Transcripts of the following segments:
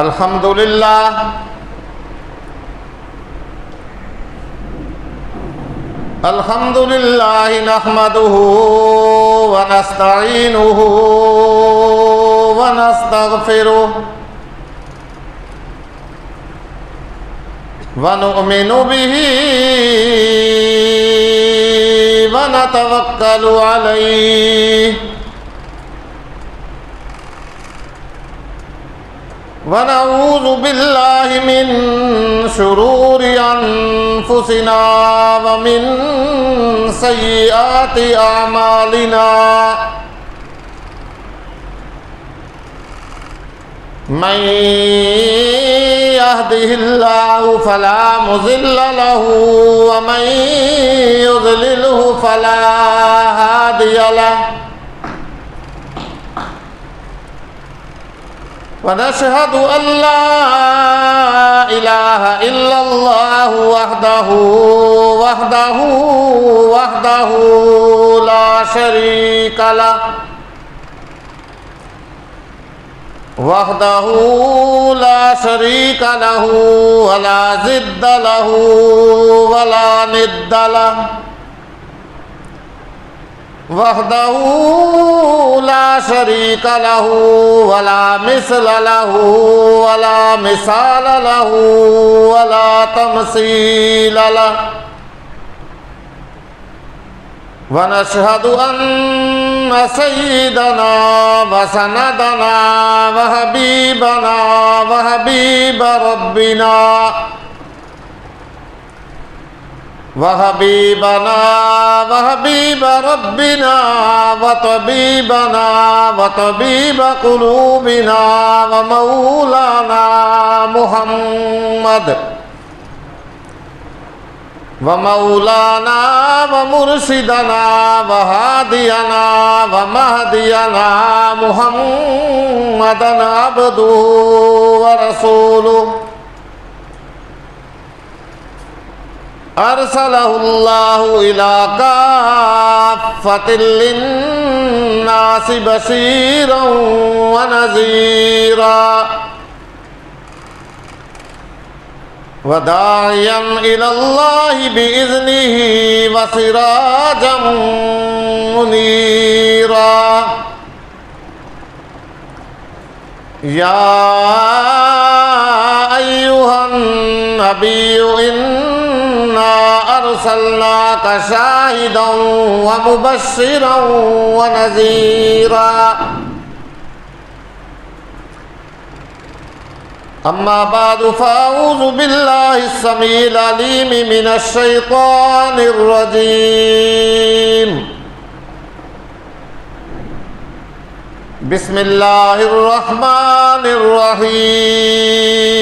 الحمد لله نحمده ونستعينه ونستغفره ونؤمن به ونتوكل عليه ونعوذ بالله من شرور أنفسنا ومن سيئات أعمالنا من يهده الله فلا مضل له ومن يضلله فلا هادي له ونشهد أن لا إله إلا الله وحده لا شريك له ولا ضد له ولا ند له وحده لا شريك له ولا مثل له ولا مثال له ولا تمثيل له ونشهد أن سيدنا وسندنا وحبيب ربنا وطبيب قلوبنا ومولانا محمد ومولانا ومرشدنا وهادينا ومهدينا محمدا عبده ورسوله أرسله الله إلى كافة للناس بشيرا ونذيرا وداعيا إلى الله بإذنه وسراجا منيرا يا أيها النبي إنا أرسلناك شاهدا ومبشرا ونذيرا أما بعد فأعوذ بالله السميع العليم من الشيطان الرجيم بسم الله الرحمن الرحيم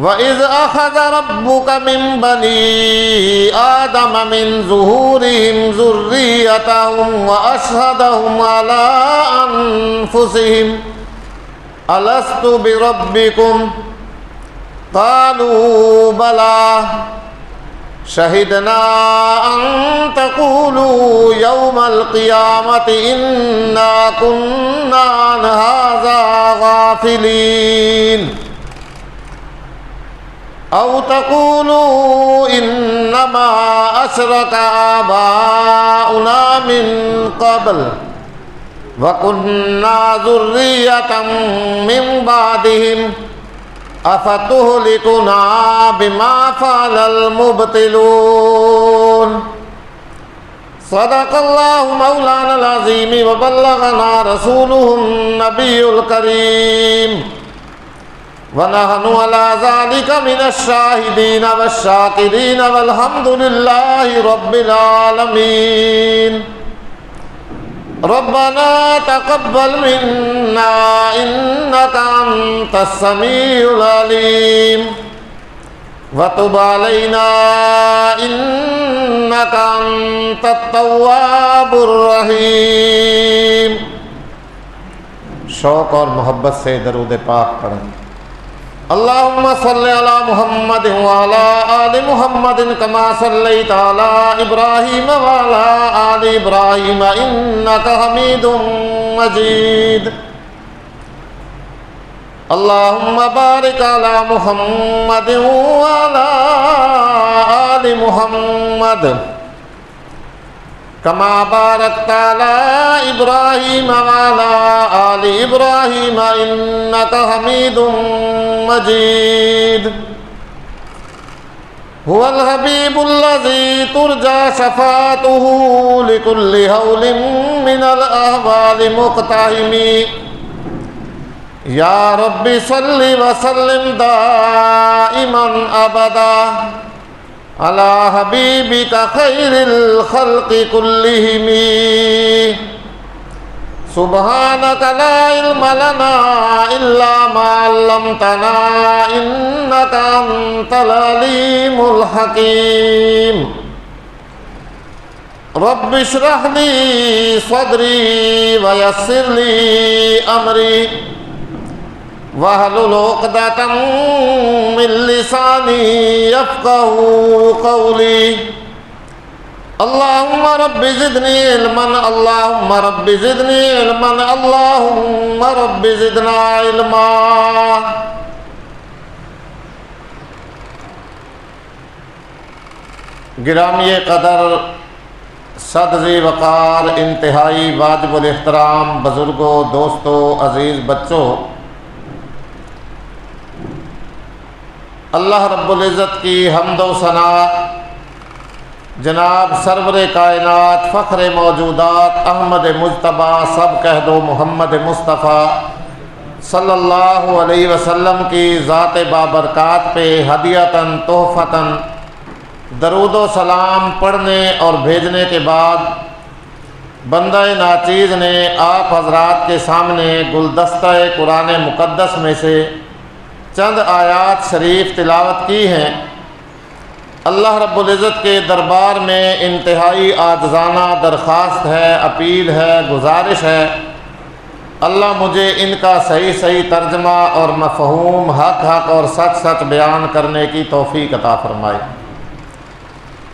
وَإِذْ أَخَذَ رَبُّكَ مِنْ بَنِي آدَمَ مِنْ ظُهُورِهِمْ ذُرِّيَّتَهُمْ وَأَشْهَدَهُمْ عَلَى أَنفُسِهِمْ أَلَسْتُ بِرَبِّكُمْ قَالُوا بَلَى شَهِدْنَا أَنْ تَقُولُوا يَوْمَ الْقِيَامَةِ إِنَّا كُنَّا عَنْ هَذَا غَافِلِينَ أَوْ تَقُولُوا إِنَّمَا أَشْرَكَ آبَاؤُنَا مِنْ قَبْلُ وَكُنَّا ذُرِّيَّةً مِنْ بَعْدِهِمْ أَفَتُهْلِكُنَا بِمَا فَعَلَ الْمُبْطِلُونَ صدق الله مولانا العظيم وبلغنا رسوله النبي الكريم ونحن على ذلك من الشاهدين والشاكرين والحمد لله رب العالمين ربنا تقبل منا إنك أنت السميع العليم وتب علينا إنك أنت التواب الرحيم. شوق اور محبت سے درود پاک پڑھیں. اللهم صل على محمد وعلى آل محمد كما صليت على إبراهيم وعلى آل إبراهيم إنك حميد مجيد. اللهم بارك على محمد وعلى آل محمد كما باركت على إبراهيم وعلى آل إبراهيم إنك حميد مجيد هو الحبيب الذي ترجى شفاعته لكل هول من الأهوال مقتحم یا رب صل وسلم دائما ابدا علی حبیبک خیر الخلق کلہم سبحانک لا علم لنا الا ما علمتنا انک انت العلیم الحکیم رب اشرح لی صدری ویسر لی امری وَاحْلُلْ عُقْدَةً مِّن لِّسَانِي يَفْقَهُوا قَوْلِي اللهم رب زدني علما اللهم رب زدني علما اللهم رب زدنا علما گرامی قدر صد ذی وقار انتہائی واجب الاحترام بزرگوں دوستوں عزیز بچوں، اللہ رب العزت کی حمد و ثنا جناب سرور کائنات فخر موجودات احمد مجتبیٰ سب کہہ دو محمد مصطفیٰ صلی اللہ علیہ وسلم کی ذات بابرکات پہ ہدیۃً تحفتاً درود و سلام پڑھنے اور بھیجنے کے بعد بندہ ناچیز نے آپ حضرات کے سامنے گلدستہ قرآن مقدس میں سے چند آیات شریف تلاوت کی ہیں۔ اللہ رب العزت کے دربار میں انتہائی عاجزانہ درخواست ہے، اپیل ہے، گزارش ہے، اللہ مجھے ان کا صحیح صحیح ترجمہ اور مفہوم حق حق اور سچ سچ بیان کرنے کی توفیق عطا فرمائے۔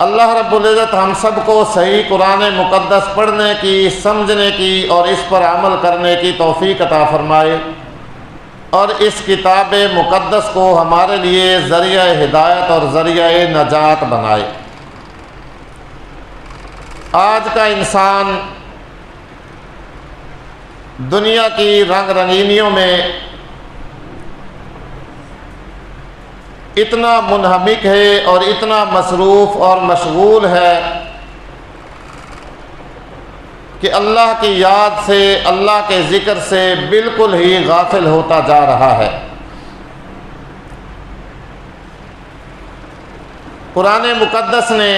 اللہ رب العزت ہم سب کو صحیح قرآن مقدس پڑھنے کی، سمجھنے کی اور اس پر عمل کرنے کی توفیق عطا فرمائے، اور اس کتاب مقدس کو ہمارے لیے ذریعہ ہدایت اور ذریعہ نجات بنائے۔ آج کا انسان دنیا کی رنگ رنگینیوں میں اتنا منہمک ہے اور اتنا مصروف اور مشغول ہے کہ اللہ کی یاد سے، اللہ کے ذکر سے بالکل ہی غافل ہوتا جا رہا ہے۔ قرآن مقدس نے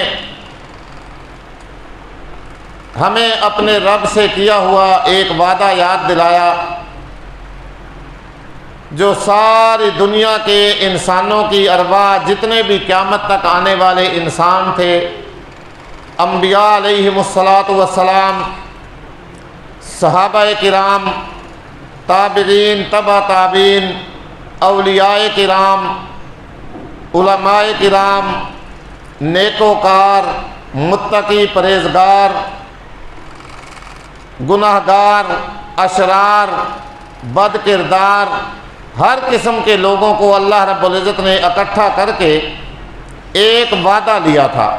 ہمیں اپنے رب سے کیا ہوا ایک وعدہ یاد دلایا جو ساری دنیا کے انسانوں کی ارواح جتنے بھی قیامت تک آنے والے انسان تھے، انبیاء علیہم السلام، صحابہ کرام، تابعین، تبع تابعین، اولیاء کرام، علماء کرام، نیکوکار، متقی، پرہیزگار، گناہگار، اشرار، بد کردار، ہر قسم کے لوگوں کو اللہ رب العزت نے اکٹھا کر کے ایک وعدہ لیا تھا۔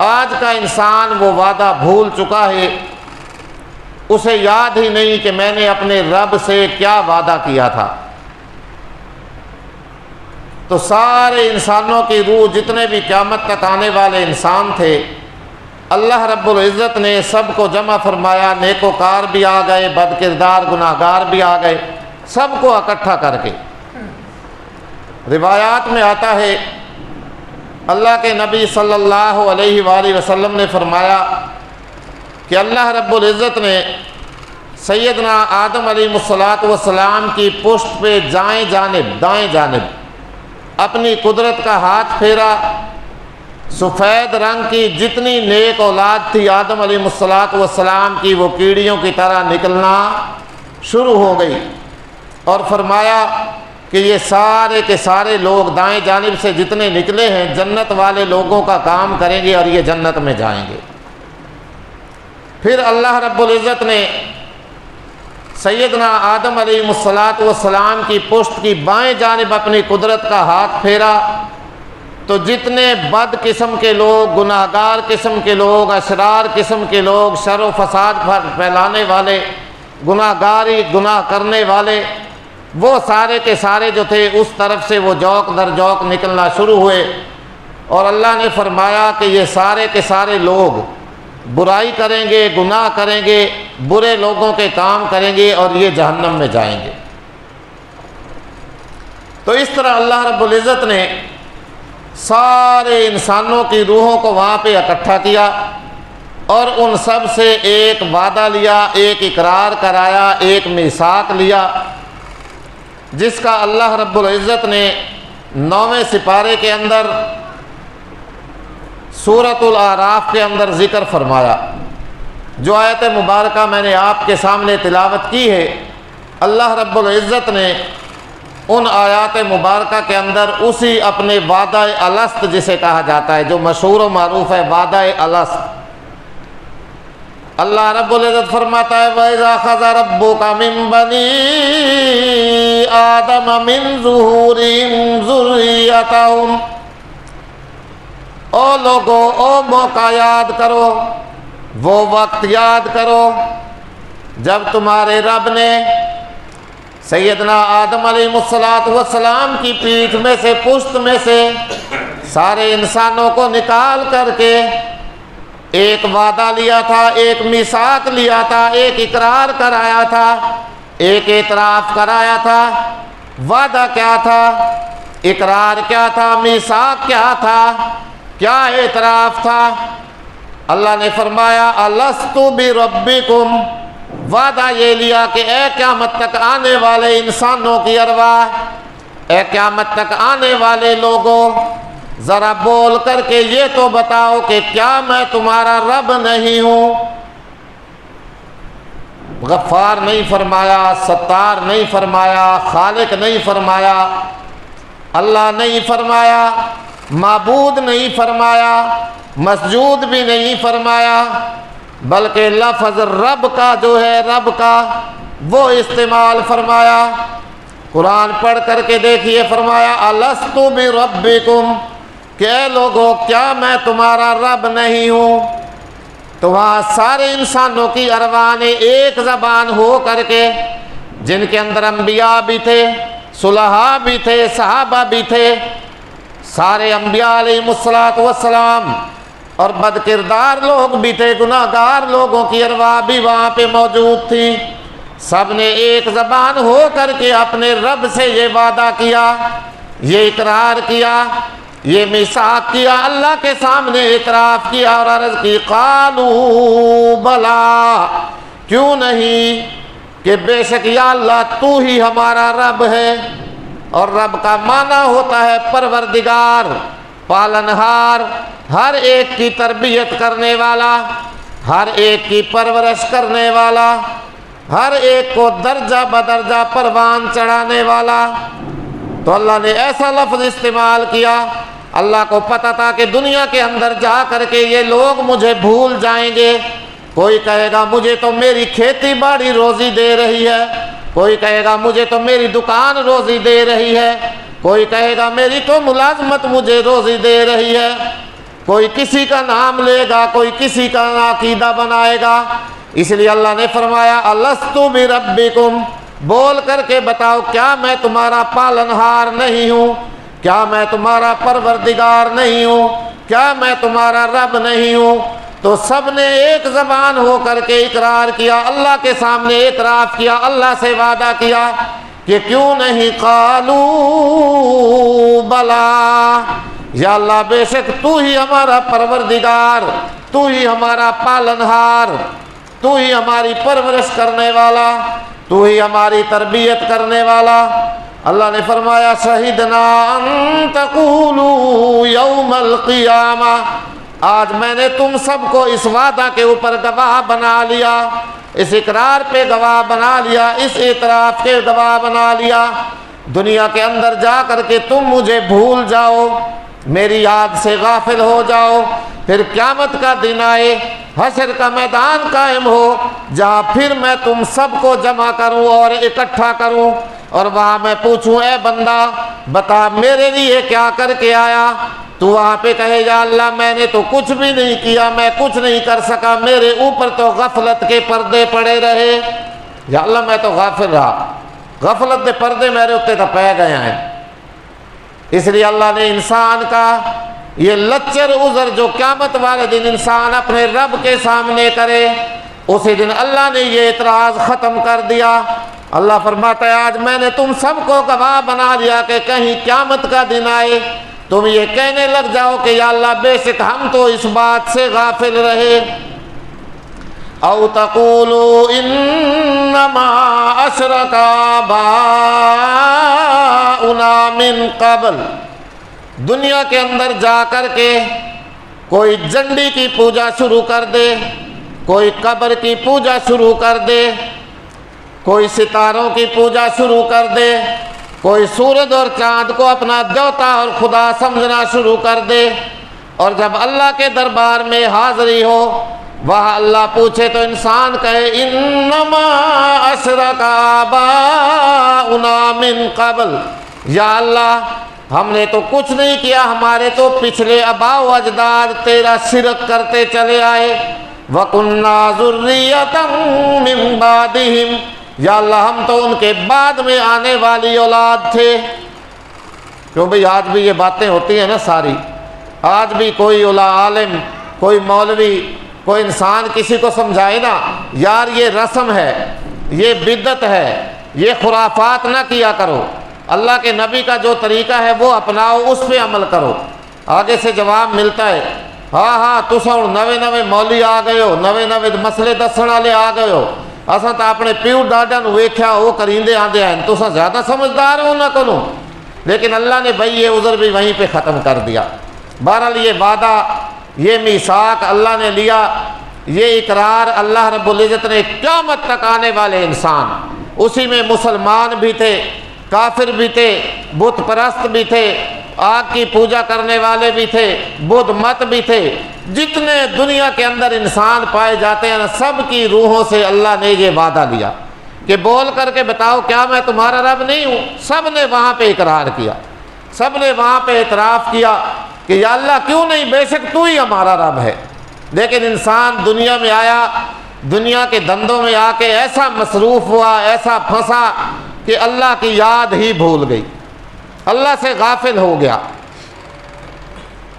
آج کا انسان وہ وعدہ بھول چکا ہے، اسے یاد ہی نہیں کہ میں نے اپنے رب سے کیا وعدہ کیا تھا۔ تو سارے انسانوں کی روح جتنے بھی قیامت تک آنے والے انسان تھے، اللہ رب العزت نے سب کو جمع فرمایا، نیکوکار بھی آ گئے، بد کردار گناہگار بھی آ گئے، سب کو اکٹھا کر کے۔ روایات میں آتا ہے اللہ کے نبی صلی اللہ علیہ وآلہ وسلم نے فرمایا کہ اللہ رب العزت نے سیدنا آدم علیہ السلام کی پشت پہ دائیں جانب اپنی قدرت کا ہاتھ پھیرا، سفید رنگ کی جتنی نیک اولاد تھی آدم علیہ السلام کی، وہ کیڑیوں کی طرح نکلنا شروع ہو گئی، اور فرمایا کہ یہ سارے کے سارے لوگ دائیں جانب سے جتنے نکلے ہیں جنت والے لوگوں کا کام کریں گے اور یہ جنت میں جائیں گے۔ پھر اللہ رب العزت نے سیدنا آدم علیہ السلام کی پشت کی بائیں جانب اپنی قدرت کا ہاتھ پھیرا تو جتنے بد قسم کے لوگ، گناہگار قسم کے لوگ، اشرار قسم کے لوگ، شر و فساد پھیلانے والے، گناہ کرنے والے، وہ سارے کے سارے جو تھے اس طرف سے وہ جوک در جوک نکلنا شروع ہوئے، اور اللہ نے فرمایا کہ یہ سارے کے سارے لوگ برائی کریں گے، گناہ کریں گے، برے لوگوں کے کام کریں گے اور یہ جہنم میں جائیں گے۔ تو اس طرح اللہ رب العزت نے سارے انسانوں کی روحوں کو وہاں پہ اکٹھا کیا اور ان سب سے ایک وعدہ لیا، ایک اقرار کرایا، ایک میثاق لیا، جس کا اللہ رب العزت نے 9ویں سپارے کے اندر سورۃ الاعراف کے اندر ذکر فرمایا۔ جو آیت مبارکہ میں نے آپ کے سامنے تلاوت کی ہے، اللہ رب العزت نے ان آیات مبارکہ کے اندر اسی اپنے وعدہ الست جسے کہا جاتا ہے، جو مشہور و معروف ہے وعدہ الست، اللہ رب العزت فرماتا ہے وَإِذَا أَخَذَ رَبُّكَ مِن بَنِي آدَمَ مِن ظُهُورِهِمْ ذُرِّيَّتَهُمْ، او لوگو، او موقع یاد کرو، وہ وقت یاد کرو جب تمہارے رب نے سیدنا آدم علیہ السلام کی پیٹھ میں سے، پشت میں سے سارے انسانوں کو نکال کر کے ایک وعدہ لیا تھا، ایک میثاق لیا تھا، ایک اقرار کرایا تھا، ایک اعتراف کرایا تھا۔ وعدہ کیا تھا، اقرار کیا تھا، میثاق کیا تھا، کیا اعتراف تھا؟ اللہ نے فرمایا الست بربکم، وعدہ یہ لیا کہ اے قیامت تک آنے والے انسانوں کی ارواح، اے قیامت تک آنے والے لوگوں، ذرا بول کر کے یہ تو بتاؤ کہ کیا میں تمہارا رب نہیں ہوں؟ غفار نہیں فرمایا، ستار نہیں فرمایا، خالق نہیں فرمایا، اللہ نہیں فرمایا، معبود نہیں فرمایا، مسجود بھی نہیں فرمایا، بلکہ لفظ رب کا جو ہے، رب کا وہ استعمال فرمایا۔ قرآن پڑھ کر کے دیکھیے، فرمایا الست بربکم، کہ اے لوگو کیا میں تمہارا رب نہیں ہوں؟ تو وہاں سارے انسانوں کی ارواح نے ایک زبان ہو کر کے، جن کے اندر انبیاء بھی تھے، صلحاء بھی تھے، صحابہ بھی تھے، سارے انبیاء علیہ السلام اور بد کردار لوگ بھی تھے، گناہگار لوگوں کی ارواح بھی وہاں پہ موجود تھی، سب نے ایک زبان ہو کر کے اپنے رب سے یہ وعدہ کیا، یہ اقرار کیا، یہ میثاق کیا، اللہ کے سامنے اعتراف کیا اور عرض کی قالوا بلا، کیوں نہیں، کہ بے شک یا اللہ تو ہی ہمارا رب ہے۔ اور رب کا معنی ہوتا ہے پروردگار، پالنہار، ہر ایک کی تربیت کرنے والا، ہر ایک کی پرورش کرنے والا، ہر ایک کو درجہ بدرجہ پروان چڑھانے والا۔ تو اللہ نے ایسا لفظ استعمال کیا، اللہ کو پتہ تھا کہ دنیا کے اندر جا کر کے یہ لوگ مجھے بھول جائیں گے۔ کوئی کہے گا مجھے تو میری کھیتی باڑی روزی دے رہی ہے، کوئی کہے گا مجھے تو میری دکان روزی دے رہی ہے، کوئی کہے گا میری تو ملازمت مجھے روزی دے رہی ہے، کوئی کسی کا نام لے گا، کوئی کسی کا عقیدہ بنائے گا۔ اس لیے اللہ نے فرمایا الست بربکم، بول کر کے بتاؤ کیا میں تمہارا پالنہار نہیں ہوں، کیا میں تمہارا پروردگار نہیں ہوں، کیا میں تمہارا رب نہیں ہوں؟ تو سب نے ایک زبان ہو کر کے اقرار کیا، اللہ کے سامنے اعتراف کیا، اللہ سے وعدہ کیا کہ کیوں نہیں، قالوا بلا، یا اللہ بے شک تو ہی ہمارا پروردگار، تو ہی ہمارا پالنہار، تو ہی ہماری پرورش کرنے والا، تو ہی ہماری تربیت کرنے والا۔ اللہ نے فرمایا شہدنا ان تقولوا یوم القیامہ، آج میں نے تم سب کو اس وعدہ کے اوپر گواہ بنا لیا، اس اقرار پہ گواہ بنا لیا، اس اعتراف کے گواہ بنا لیا۔ دنیا کے اندر جا کر کے تم مجھے بھول جاؤ، میری یاد سے غافل ہو جاؤ، پھر قیامت کا دن آئے حشر کا میدان قائم ہو جہاں پھر میں تم سب کو جمع کروں اور اکٹھا کروں، اور وہاں میں پوچھوں اے بندہ بتا میرے لیے کیا کر کے آیا؟ تو وہاں پہ کہے یا اللہ میں نے تو کچھ بھی نہیں کیا، میں کچھ نہیں کر سکا، میرے اوپر تو غفلت کے پردے پڑے رہے، یا اللہ میں تو غافل رہا، غفلت کے پردے میرے اتنے تو پہ گئے ہیں۔ اس لیے اللہ نے انسان کا یہ لچر عذر جو قیامت والے دن انسان اپنے رب کے سامنے کرے، اسی دن اللہ نے یہ اعتراض ختم کر دیا۔ اللہ فرماتا ہے آج میں نے تم سب کو گواہ بنا دیا کہ کہیں قیامت کا دن آئے تم یہ کہنے لگ جاؤ کہ یا اللہ بے شک ہم تو اس بات سے غافل رہے، او تقولوا انما اشرک آباؤنا من قبل، دنیا کے اندر جا کر کے کوئی جنڈی کی پوجا شروع کر دے، کوئی قبر کی پوجا شروع کر دے، کوئی ستاروں کی پوجا شروع کر دے، کوئی سورج اور چاند کو اپنا دیوتا اور خدا سمجھنا شروع کر دے، اور جب اللہ کے دربار میں حاضری ہو وہاں اللہ پوچھے تو انسان کہے انما اشرک آباؤنا من قبل، یا اللہ ہم نے تو کچھ نہیں کیا، ہمارے تو پچھلے آباء و اجداد تیرا شرک کرتے چلے آئے، وَكُنَّا ذُرِّيَّةً مِّن بَعْدِهِمْ، یا اللہ ہم تو ان کے بعد میں آنے والی اولاد تھے۔ کیوں بھئی آج بھی یہ باتیں ہوتی ہیں نا ساری، آج بھی کوئی عالم، کوئی مولوی، کوئی انسان کسی کو سمجھائے نا یار یہ رسم ہے، یہ بدعت ہے، یہ خرافات نہ کیا کرو، اللہ کے نبی کا جو طریقہ ہے وہ اپناؤ، اس پہ عمل کرو، آگے سے جواب ملتا ہے ہاں تسا ہن نوے مولوی آ گئے ہو، نوے مسئلے دسن والے آ گئے ہو، اساں تو اپنے پیو ڈاڈا نو ویکھیا وہ کریندے آندے ہیں، تسا زیادہ سمجھدار ہو نہ کنو، لیکن اللہ نے بھائی یہ عذر بھی وہیں پہ ختم کر دیا۔ بہرحال یہ وعدہ، یہ میثاق اللہ نے لیا، یہ اقرار اللہ رب العزت نے قیامت تک آنے والے انسان، اسی میں مسلمان بھی تھے، کافر بھی تھے، بت پرست بھی تھے، آگ کی پوجا کرنے والے بھی تھے، بدھ مت بھی تھے، جتنے دنیا کے اندر انسان پائے جاتے ہیں سب کی روحوں سے اللہ نے یہ وعدہ لیا کہ بول کر کے بتاؤ کیا میں تمہارا رب نہیں ہوں؟ سب نے وہاں پہ اقرار کیا، سب نے وہاں پہ اعتراف کیا کہ یا اللہ کیوں نہیں، بے شک تو ہی ہمارا رب ہے۔ لیکن انسان دنیا میں آیا، دنیا کے دندوں میں آ کے ایسا مصروف ہوا، ایسا پھنسا کہ اللہ کی یاد ہی بھول گئی، اللہ سے غافل ہو گیا۔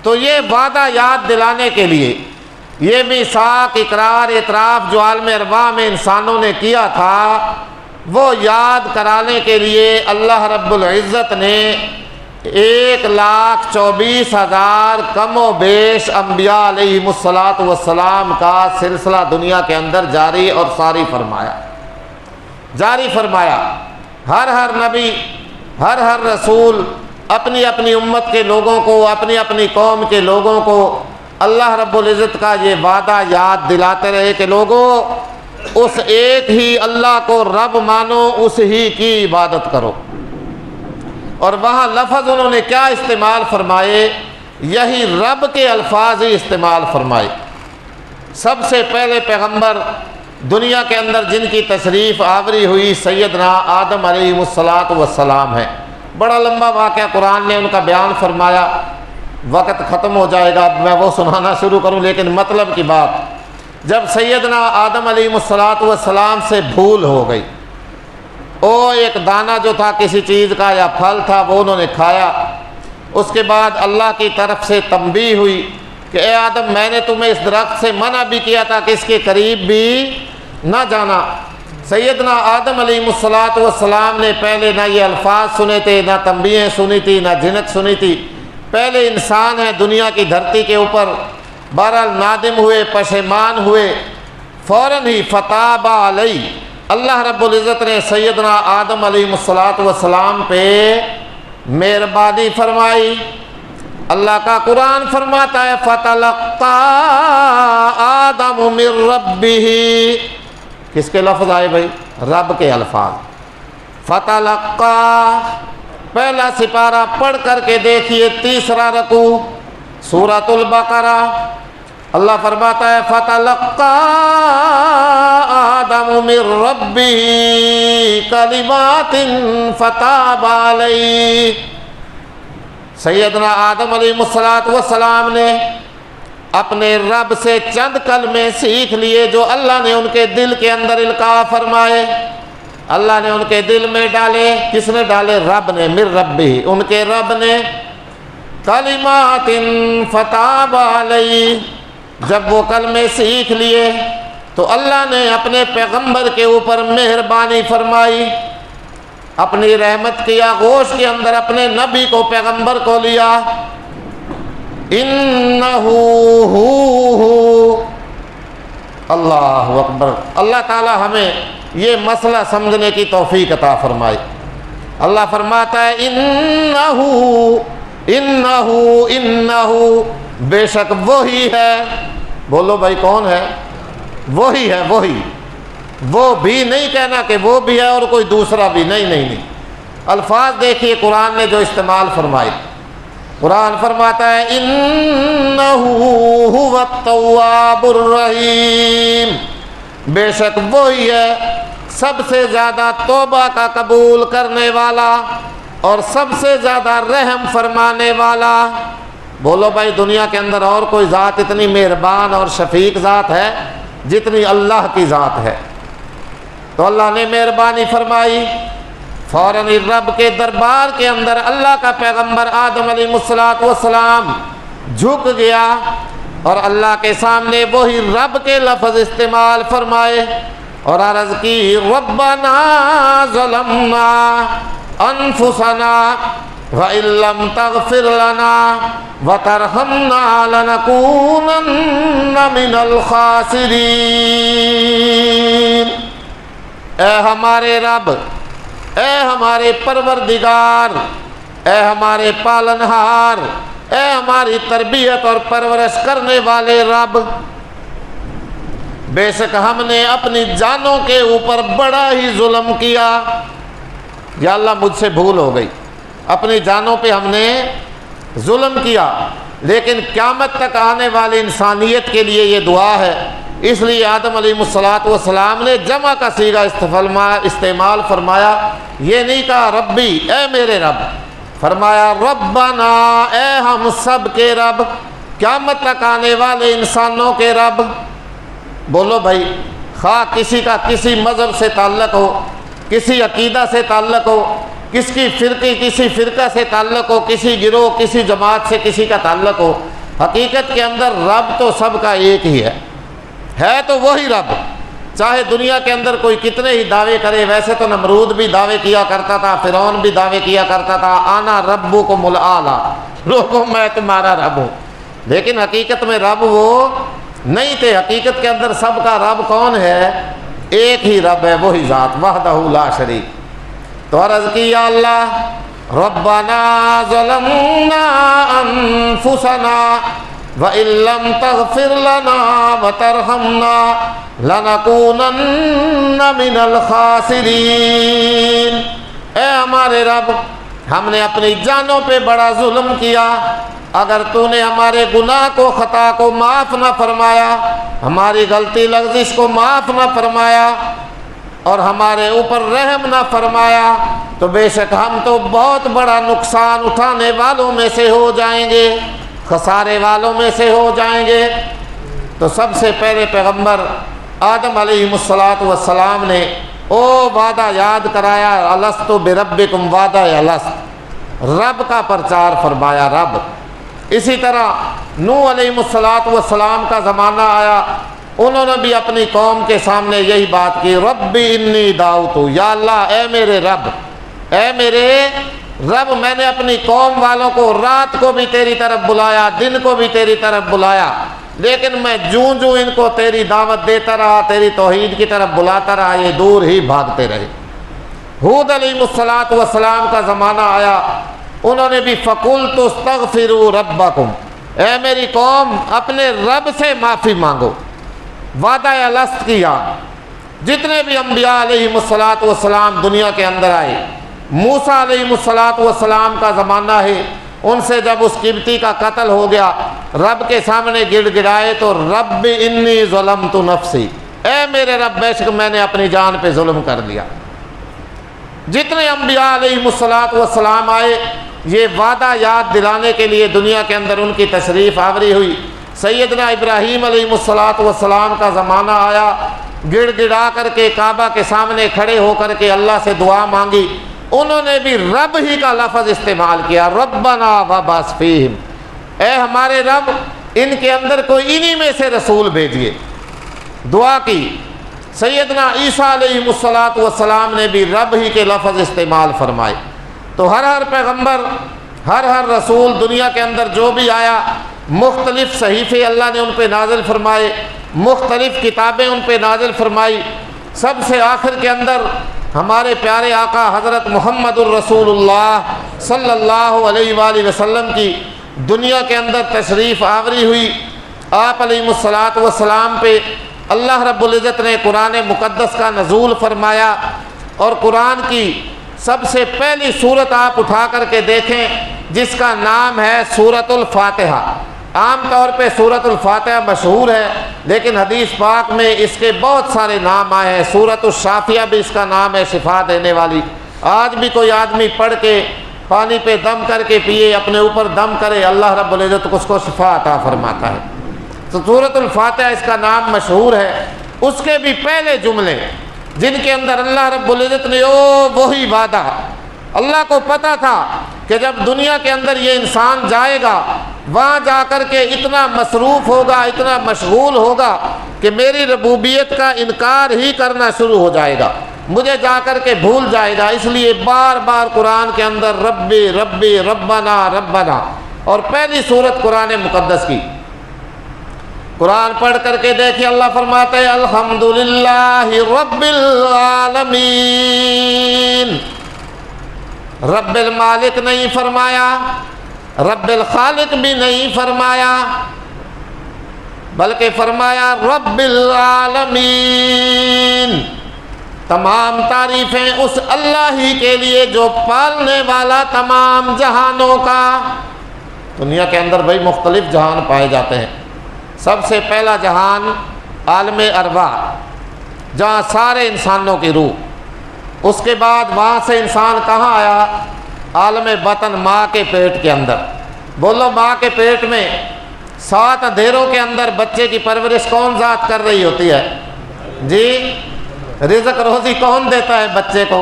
تو یہ وعدہ یاد دلانے کے لیے، یہ میثاق، اقرار، اعتراف جو عالم ارواح میں انسانوں نے کیا تھا وہ یاد کرانے کے لیے اللہ رب العزت نے 1,24,000 کم و بیش انبیاء علیہم الصلاۃ کا سلسلہ دنیا کے اندر جاری اور ساری فرمایا۔ ہر نبی، ہر رسول اپنی اپنی امت کے لوگوں کو، اپنی اپنی قوم کے لوگوں کو اللہ رب العزت کا یہ وعدہ یاد دلاتے رہے کہ لوگوں اس ایک ہی اللہ کو رب مانو، اس ہی کی عبادت کرو۔ اور وہاں لفظ انہوں نے کیا استعمال فرمائے؟ یہی رب کے الفاظ ہی استعمال فرمائے۔ سب سے پہلے پیغمبر دنیا کے اندر جن کی تشریف آوری ہوئی سیدنا آدم علیہ السلام ہے۔ بڑا لمبا واقعہ قرآن نے ان کا بیان فرمایا، وقت ختم ہو جائے گا اب میں وہ سنانا شروع کروں، لیکن مطلب کی بات، جب سیدنا آدم علیہ السلام سے بھول ہو گئی، وہ ایک دانہ جو تھا کسی چیز کا یا پھل تھا وہ انہوں نے کھایا، اس کے بعد اللہ کی طرف سے تنبیہ ہوئی کہ اے آدم میں نے تمہیں اس درخت سے منع بھی کیا تھا کہ اس کے قریب بھی نہ جانا۔ سیدنا آدم علیہ السلام نے پہلے نہ یہ الفاظ سنے تھے، نہ تنبیہیں سنی تھی، نہ جھنک سنی تھی، پہلے انسان ہے دنیا کی دھرتی کے اوپر، بہرحال نادم ہوئے، پشیمان ہوئے، فوراً ہی فتاب علیہ اللہ رب العزت نے سیدنا آدم علیہ السلام پہ مہربانی فرمائی۔ اللہ کا قرآن فرماتا ہے فَتَلَقَّى آدَمُ مِن رَبِّهِ، کس کے لفظ آئے بھائی؟ رب کے الفاظ۔ فَتَلَقَّى پہلا سپارہ پڑھ کر کے دیکھیے، تیسرا رکوع سورۃ البقرہ، اللہ فرماتا ہے فَتَلَقَّى آدَمُ مِن رَبِّهِ كَلِمَاتٍ فَتَابَ عَلَيْهِ۔ سیدنا آدم علیہ السلام نے اپنے رب سے چند کلمے سیکھ لیے جو اللہ نے ان کے دل کے اندر القاء فرمائے، اللہ نے ان کے دل میں ڈالے۔ کس نے ڈالے؟ رب نے، من ربہ، ان کے رب نے۔ کلمات فتاب علیہ، جب وہ کلمے سیکھ لیے تو اللہ نے اپنے پیغمبر کے اوپر مہربانی فرمائی، اپنی رحمت کی آغوش کے اندر اپنے نبی کو، پیغمبر کو لیا۔ انہو اللہ اکبر۔ اللہ تعالی ہمیں یہ مسئلہ سمجھنے کی توفیق عطا فرمائے۔ اللہ فرماتا ہے انہو انہو انہو، بے شک وہی ہے۔ بولو بھائی کون ہے؟ وہی ہے، وہی۔ وہ بھی نہیں کہنا کہ وہ بھی ہے اور کوئی دوسرا بھی، نہیں نہیں نہیں۔ الفاظ دیکھیے قرآن نے جو استعمال فرمائے۔ قرآن فرماتا ہے انہو هو التواب الرحیم، بے شک وہی ہے سب سے زیادہ توبہ کا قبول کرنے والا اور سب سے زیادہ رحم فرمانے والا۔ بولو بھائی دنیا کے اندر اور کوئی ذات اتنی مہربان اور شفیق ذات ہے جتنی اللہ کی ذات ہے؟ تو اللہ نے مہربانی فرمائی، فوراً رب کے دربار کے اندر اللہ کا پیغمبر آدم علیہ السلام جھک گیا اور اللہ کے سامنے وہی رب کے لفظ استعمال فرمائے اور عرض کی ربنا ظلمنا انفسنا وَإِن لَّمْ تَغْفِرْ لَنَا وَتَرْحَمْنَا لَنَكُونَنَّ مِنَ الْخَاسِرِينَ۔ اے ہمارے رب، اے ہمارے پروردگار، اے ہمارے پالنہار، اے ہماری تربیت اور پرورش کرنے والے رب، بے شک ہم نے اپنی جانوں کے اوپر بڑا ہی ظلم کیا۔ یا اللہ مجھ سے بھول ہو گئی، اپنی جانوں پہ ہم نے ظلم کیا، لیکن قیامت تک آنے والی انسانیت کے لیے یہ دعا ہے۔ اس لیے آدم علیہ السلام نے جمع کا صیغہ استعمال فرمایا، یہ نہیں کہا ربی اے میرے رب، فرمایا ربنا اے ہم سب کے رب، قیامت تک آنے والے انسانوں کے رب۔ بولو بھائی، خواہ کسی کا کسی مذہب سے تعلق ہو، کسی عقیدہ سے تعلق ہو، کسی فرقہ سے تعلق ہو، کسی گروہ کسی جماعت سے کسی کا تعلق ہو، حقیقت کے اندر رب تو سب کا ایک ہی ہے تو وہی رب۔ چاہے دنیا کے اندر کوئی کتنے ہی دعوے کرے، ویسے تو نمرود بھی دعوے کیا کرتا تھا، فرعون بھی دعوے کیا کرتا تھا، آنا ربکم الاعلی، لوگوں میں تمہارا رب ہوں، لیکن حقیقت میں رب وہ نہیں تھے۔ حقیقت کے اندر سب کا رب کون ہے؟ ایک ہی رب ہے، وہی ذات وحدہ لا شریک۔ تو عرض کی یا اللہ ربنا ظلمنا انفسنا وَإِن لَّمْ تَغْفِرْ لَنَا وَتَرْحَمْنَا لَنَكُونَنَّ مِنَ الْخَاسِرِينَ۔ اے ہمارے رب، ہم نے اپنی جانوں پہ بڑا ظلم کیا، اگر تو نے ہمارے گناہ کو، خطا کو معاف نہ فرمایا، ہماری غلطی لغزش کو معاف نہ فرمایا اور ہمارے اوپر رحم نہ فرمایا، تو بے شک ہم تو بہت بڑا نقصان اٹھانے والوں میں سے ہو جائیں گے، خسارے والوں میں سے ہو جائیں گے۔ تو سب سے پہلے پیغمبر آدم علیہ السلام نے وعدہ یاد کرایا، الست بربکم، وعدہ الست، رب کا پرچار فرمایا، رب۔ اسی طرح نوح علیہ السلام کا زمانہ آیا، انہوں نے بھی اپنی قوم کے سامنے یہی بات کی، ربی انی دعوت، یا اللہ اے میرے رب، اے میرے رب، میں نے اپنی قوم والوں کو رات کو بھی تیری طرف بلایا، دن کو بھی تیری طرف بلایا، لیکن میں جوں ان کو تیری دعوت دیتا رہا، تیری توحید کی طرف بلاتا رہا، یہ دور ہی بھاگتے رہے۔ ہود علیہ السلام کا زمانہ آیا، انہوں نے بھی فَقُلْتُ اسْتَغْفِرُوا رَبَّكُمْ، اے میری قوم اپنے رب سے معافی مانگو، وعدہ الست کیا۔ جتنے بھی انبیاء علیہ السلام دنیا کے اندر آئے، موسیٰ علیہ السلام کا زمانہ ہے، ان سے جب اس قبطی کا قتل ہو گیا رب کے سامنے گڑ گڑائے تو رب انی ظلمت نفسی، اے میرے رب بے شک میں نے اپنی جان پہ ظلم کر لیا۔ جتنے انبیاء علیہ السلام آئے یہ وعدہ یاد دلانے کے لیے دنیا کے اندر ان کی تشریف آوری ہوئی۔ سیدنا ابراہیم علیہ السلام کا زمانہ آیا، گڑ گڑا کر کے کعبہ کے سامنے کھڑے ہو کر کے اللہ سے دعا مانگی، انہوں نے بھی رب ہی کا لفظ استعمال کیا، ربنا وابعث فیہم، اے ہمارے رب ان کے اندر کوئی انہی میں سے رسول بھیجیے، دعا کی۔ سیدنا عیسیٰ علیہ السلام نے بھی رب ہی کے لفظ استعمال فرمائے۔ تو ہر پیغمبر ہر رسول دنیا کے اندر جو بھی آیا مختلف صحیفے اللہ نے ان پہ نازل فرمائے، مختلف کتابیں ان پہ نازل فرمائی۔ سب سے آخر کے اندر ہمارے پیارے آقا حضرت محمد الرسول اللہ صلی اللہ علیہ وآلہ وسلم کی دنیا کے اندر تشریف آوری ہوئی۔ آپ علیہ السلام پہ اللہ رب العزت نے قرآن مقدس کا نزول فرمایا، اور قرآن کی سب سے پہلی سورت آپ اٹھا کر کے دیکھیں جس کا نام ہے سورۃ الفاتحہ۔ عام طور پہ سورۃ الفاتحہ مشہور ہے، لیکن حدیث پاک میں اس کے بہت سارے نام آئے ہیں۔ سورۃ الشافیہ بھی اس کا نام ہے، شفا دینے والی۔ آج بھی کوئی آدمی پڑھ کے پانی پہ دم کر کے پیے، اپنے اوپر دم کرے، اللہ رب العزت اس کو شفا عطا فرماتا ہے۔ تو سورۃ الفاتحہ اس کا نام مشہور ہے۔ اس کے بھی پہلے جملے جن کے اندر اللہ رب العزت نے وہی وعدہ، اللہ کو پتہ تھا کہ جب دنیا کے اندر یہ انسان جائے گا وہاں جا کر کے اتنا مصروف ہوگا، اتنا مشغول ہوگا کہ میری ربوبیت کا انکار ہی کرنا شروع ہو جائے گا، مجھے جا کر کے بھول جائے گا۔ اس لیے بار بار قرآن کے اندر ربی ربی ربنا ربنا، اور پہلی سورت قرآن مقدس کی قرآن پڑھ کر کے دیکھیں اللہ فرماتے ہیں الحمدللہ رب العالمین۔ رب المالک نہیں فرمایا، رب الخالق بھی نہیں فرمایا، بلکہ فرمایا رب العالمین۔ تمام تعریفیں اس اللہ ہی کے لیے جو پالنے والا تمام جہانوں کا۔ دنیا کے اندر بھائی مختلف جہان پائے جاتے ہیں۔ سب سے پہلا جہان عالم ارواح، جہاں سارے انسانوں کی روح، اس کے بعد وہاں سے انسان کہاں آیا؟ عالم بطن، ماں کے پیٹ کے اندر۔ بولو ماں کے پیٹ میں 7 اندھیروں کے اندر بچے کی پرورش کون ذات کر رہی ہوتی ہے؟ جی، رزق روزی کون دیتا ہے بچے کو؟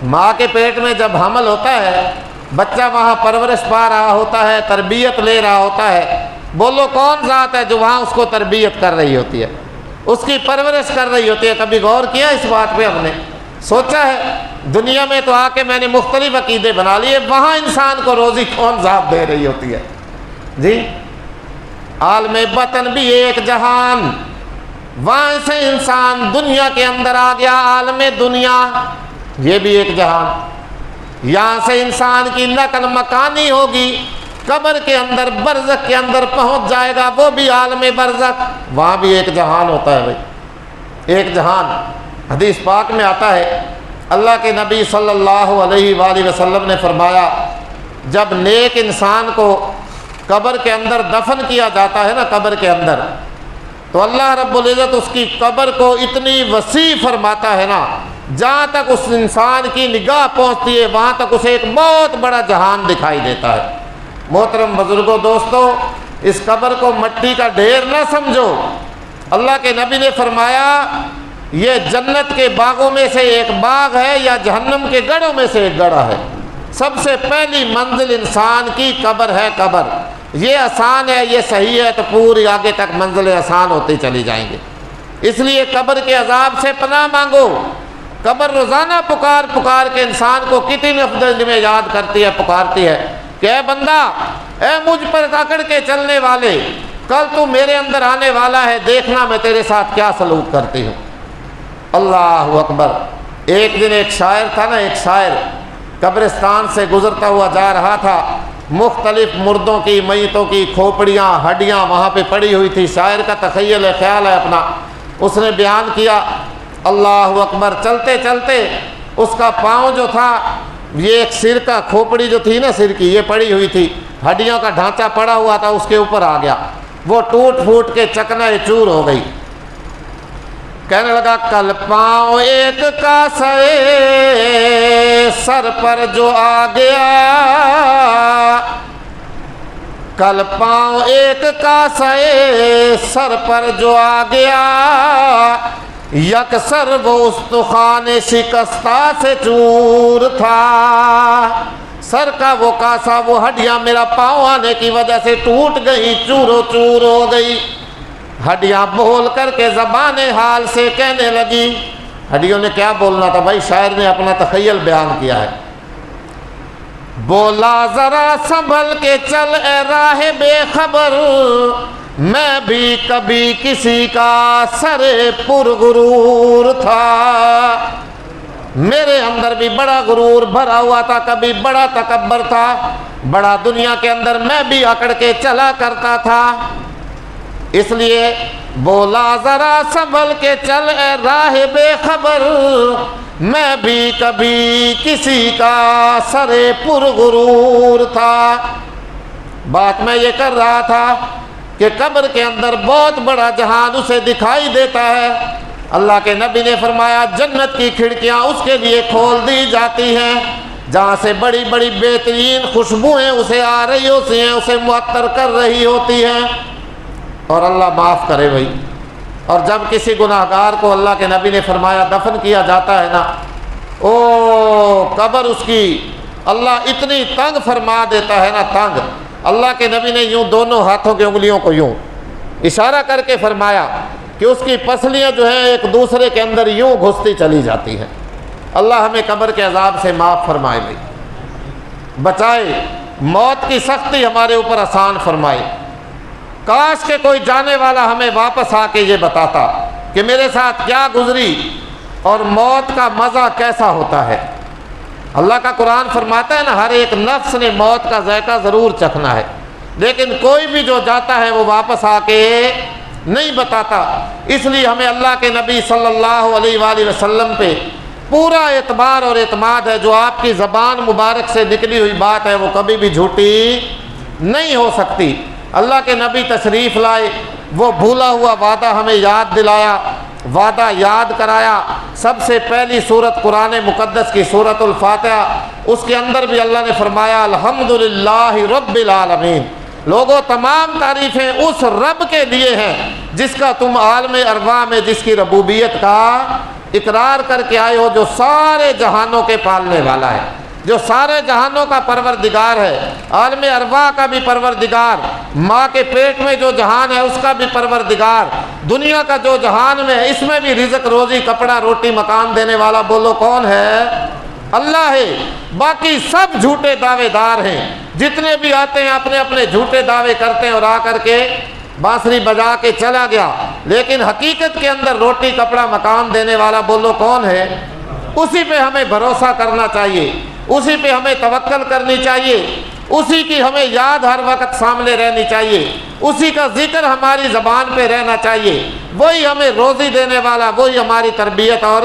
ماں کے پیٹ میں جب حمل ہوتا ہے بچہ وہاں پرورش پا رہا ہوتا ہے، تربیت لے رہا ہوتا ہے۔ بولو کون ذات ہے جو وہاں اس کو تربیت کر رہی ہوتی ہے، اس کی پرورش کر رہی ہوتی ہے؟ کبھی غور کیا اس بات پہ؟ ہم نے سوچا ہے دنیا میں تو آ کے میں نے مختلف عقیدے بنا لیے، وہاں انسان کو روزی کون ذات دے رہی ہوتی ہے؟ جی، عالم بطن بھی ایک جہان، وہاں سے انسان دنیا کے اندر آ گیا، عالم دنیا یہ بھی ایک جہان۔ یہاں سے انسان کی نقل مکانی ہوگی، قبر کے اندر برزخ کے اندر پہنچ جائے گا، وہ بھی عالم برزخ، وہاں بھی ایک جہان ہوتا ہے بھائی، ایک جہان۔ حدیث پاک میں آتا ہے اللہ کے نبی صلی اللہ علیہ وآلہ وسلم نے فرمایا جب نیک انسان کو قبر کے اندر دفن کیا جاتا ہے نا، قبر کے اندر، تو اللہ رب العزت اس کی قبر کو اتنی وسیع فرماتا ہے نا، جہاں تک اس انسان کی نگاہ پہنچتی ہے وہاں تک اسے ایک بہت بڑا جہان دکھائی دیتا ہے۔ محترم بزرگوں، دوستو، اس قبر کو مٹی کا ڈھیر نہ سمجھو۔ اللہ کے نبی نے فرمایا یہ جنت کے باغوں میں سے ایک باغ ہے یا جہنم کے گڑھوں میں سے ایک گڑھا ہے۔ سب سے پہلی منزل انسان کی قبر ہے۔ قبر یہ آسان ہے، یہ صحیح ہے تو پوری آگے تک منزلیں آسان ہوتی چلی جائیں گے۔ اس لیے قبر کے عذاب سے پناہ مانگو۔ قبر روزانہ پکار پکار کے انسان کو کتنی افضل میں یاد کرتی ہے، پکارتی ہے کہ اے بندہ، اے مجھ پر اکڑ کے چلنے والے، کل تو میرے اندر آنے والا ہے، دیکھنا میں تیرے ساتھ کیا سلوک کرتی ہوں۔ اللہ اکبر۔ ایک دن ایک شاعر تھا نا، ایک شاعر قبرستان سے گزرتا ہوا جا رہا تھا، مختلف مردوں کی، میتوں کی کھوپڑیاں، ہڈیاں وہاں پہ پڑی ہوئی تھی۔ شاعر کا تخیل ہے، خیال ہے اپنا، اس نے بیان کیا اللہ اکبر۔ چلتے چلتے اس کا پاؤں جو تھا، یہ ایک سر کا کھوپڑی جو تھی نا، سر کی، یہ پڑی ہوئی تھی، ہڈیوں کا ڈھانچہ پڑا ہوا تھا اس کے اوپر آ گیا، وہ ٹوٹ پھوٹ کے چکنا چور ہو گئی۔ کہنے لگا کل پاؤں ایک کاسے سر پر جو آ گیا، کل پاؤں ایک کاسے سر پر جو آ گیا، یکسر وہ استخوان شکستہ سے چور تھا۔ سر کا وہ کاسا، وہ ہڈیاں میرا پاؤں آنے کی وجہ سے ٹوٹ گئی، چورو چور ہو گئی۔ ہڈیاں بول کر کے زبان حال سے کہنے لگی، ہڈیوں نے کیا بولنا تھا بھائی، شاعر نے اپنا تخیل بیان کیا ہے۔ بولا ذرا سنبھل کے چل اے راہ بے خبر، میں بھی کبھی کسی کا سر پرغرور تھا، میرے اندر بھی بڑا غرور بھرا ہوا تھا، کبھی بڑا تکبر تھا، بڑا دنیا کے اندر میں بھی اکڑ کے چلا کرتا تھا، اس لیے بولا ذرا سنبھل کے چل اے راہ بے خبر، میں بھی کبھی کسی کا سر پرغرور تھا۔ بات میں یہ کر رہا تھا کہ قبر کے اندر بہت بڑا جہان اسے دکھائی دیتا ہے۔ اللہ کے نبی نے فرمایا جنت کی کھڑکیاں اس کے لیے کھول دی جاتی ہیں، جہاں سے بڑی بڑی بہترین خوشبوئیں اسے آ رہی ہوتی ہیں، اسے معطر کر رہی ہوتی ہیں۔ اور اللہ معاف کرے بھائی، اور جب کسی گناہگار کو اللہ کے نبی نے فرمایا دفن کیا جاتا ہے نا، او قبر اس کی اللہ اتنی تنگ فرما دیتا ہے نا، تنگ۔ اللہ کے نبی نے یوں دونوں ہاتھوں کی انگلیوں کو یوں اشارہ کر کے فرمایا کہ اس کی پسلیاں جو ہیں ایک دوسرے کے اندر یوں گھستی چلی جاتی ہیں۔ اللہ ہمیں قبر کے عذاب سے معاف فرمائے بھائی، بچائے، موت کی سختی ہمارے اوپر آسان فرمائے۔ کاش کہ کوئی جانے والا ہمیں واپس آ کے یہ بتاتا کہ میرے ساتھ کیا گزری اور موت کا مزہ کیسا ہوتا ہے۔ اللہ کا قرآن فرماتا ہے نا، ہر ایک نفس نے موت کا ذائقہ ضرور چکھنا ہے، لیکن کوئی بھی جو جاتا ہے وہ واپس آ کے نہیں بتاتا۔ اس لیے ہمیں اللہ کے نبی صلی اللہ علیہ وآلہ وسلم پہ پورا اعتبار اور اعتماد ہے۔ جو آپ کی زبان مبارک سے نکلی ہوئی بات ہے وہ کبھی بھی جھوٹی نہیں ہو سکتی۔ اللہ کے نبی تشریف لائے، وہ بھولا ہوا وعدہ ہمیں یاد دلایا، وعدہ یاد کرایا۔ سب سے پہلی سورت قرآن مقدس کی سورت الفاتحہ، اس کے اندر بھی اللہ نے فرمایا الحمدللہ رب العالمین، لوگوں تمام تعریفیں اس رب کے لیے ہیں جس کا تم عالم ارواح میں جس کی ربوبیت کا اقرار کر کے آئے ہو، جو سارے جہانوں کے پالنے والا ہے، جو سارے جہانوں کا پروردگار ہے، عالم ارواح کا بھی پروردگار، ماں کے پیٹ میں جو جہان ہے اس کا بھی پروردگار، دنیا کا جو جہان میں ہے اس میں بھی رزق روزی کپڑا روٹی مکان دینے والا بولو کون ہے؟ اللہ ہے۔ باقی سب جھوٹے دعوے دار ہیں، جتنے بھی آتے ہیں اپنے اپنے جھوٹے دعوے کرتے ہیں اور آ کر کے بانسری بجا کے چلا گیا، لیکن حقیقت کے اندر روٹی کپڑا مکان دینے والا بولو کون ہے؟ اسی پہ ہمیں بھروسہ کرنا چاہیے، اسی پہ ہمیں توکل کرنی چاہیے، اسی کی ہمیں یاد ہر وقت سامنے رہنی چاہیے، اسی کا ذکر ہماری زبان پہ رہنا چاہیے۔ وہی ہمیں روزی دینے والا، وہی ہماری تربیت اور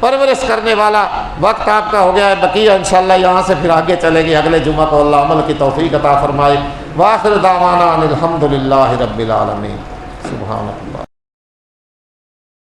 پرورش کرنے والا۔ وقت آپ کا ہو گیا ہے، بقیہ انشاءاللہ یہاں سے پھر آگے چلے گی اگلے جمعہ کو۔ اللہ عمل کی توفیق عطا فرمائے۔ وآخر دعوانا ان الحمدللہ رب العالمین۔ سبحان اللہ۔